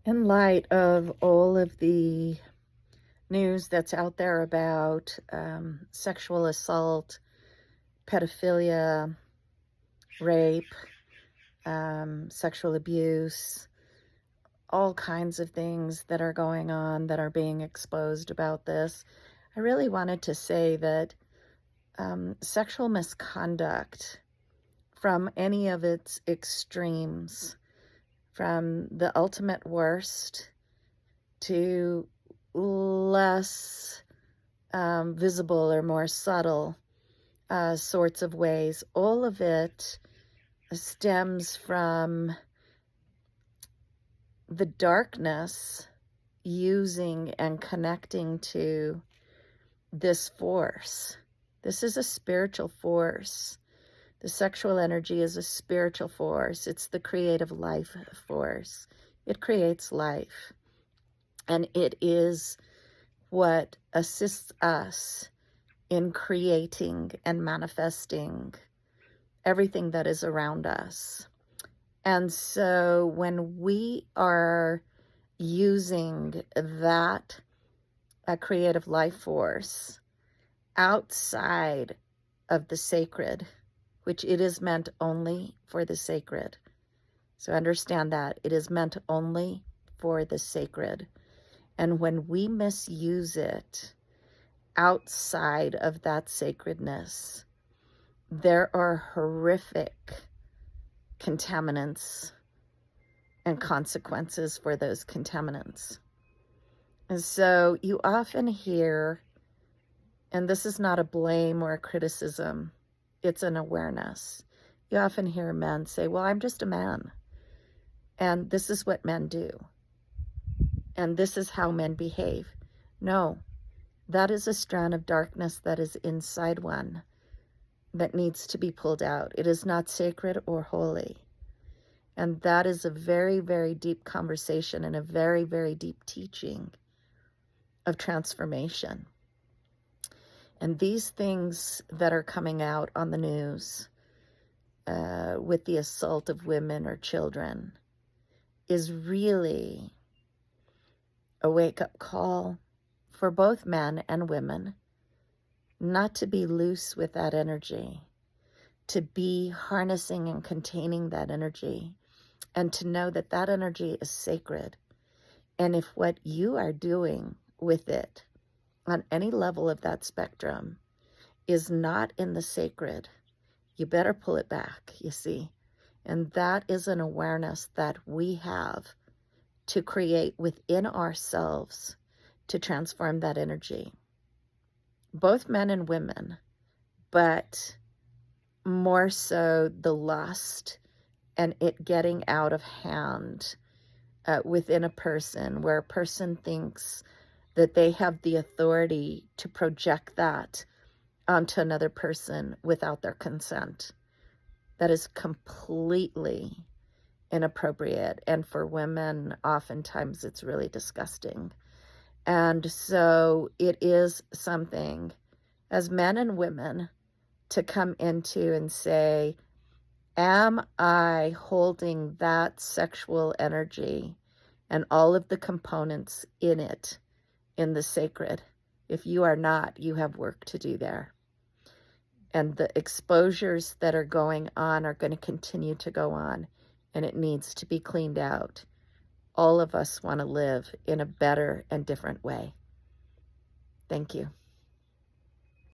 In light of all of the news that's out there about sexual assault, pedophilia, rape, sexual abuse, all kinds of things that are going on that are being exposed about this, I really wanted to say that sexual misconduct from any of its extremes, from the ultimate worst to less visible or more subtle sorts of ways. All of it stems from the darkness using and connecting to this force. This is a spiritual force. The sexual energy is a spiritual force. It's the creative life force. It creates life. And it is what assists us in creating and manifesting everything that is around us. And so when we are using that creative life force outside of the sacred, which it is meant only for the sacred. So understand that it is meant only for the sacred. And when we misuse it outside of that sacredness, there are horrific contaminants and consequences for those contaminants. And so you often hear, and this is not a blame or a criticism, it's an awareness. You often hear men say, well, I'm just a man, and this is what men do, and this is how men behave. No, that is a strand of darkness that is inside one that needs to be pulled out. It is not sacred or holy. And that is a very, very deep conversation and a very, very deep teaching of transformation. And these things that are coming out on the news with the assault of women or children is really a wake-up call for both men and women not to be loose with that energy, to be harnessing and containing that energy, and to know that that energy is sacred. And if what you are doing with it on any level of that spectrum is not in the sacred, you better pull it back, you see. And that is an awareness that we have to create within ourselves to transform that energy. Both men and women, but more so the lust and it getting out of hand within a person, where a person thinks that they have the authority to project that onto another person without their consent. That is completely inappropriate. And for women, oftentimes it's really disgusting. And so it is something as men and women to come into and say, am I holding that sexual energy and all of the components in it in the sacred? If you are not, you have work to do there. And the exposures that are going on are going to continue to go on, and it needs to be cleaned out. All of us want to live in a better and different way. Thank you.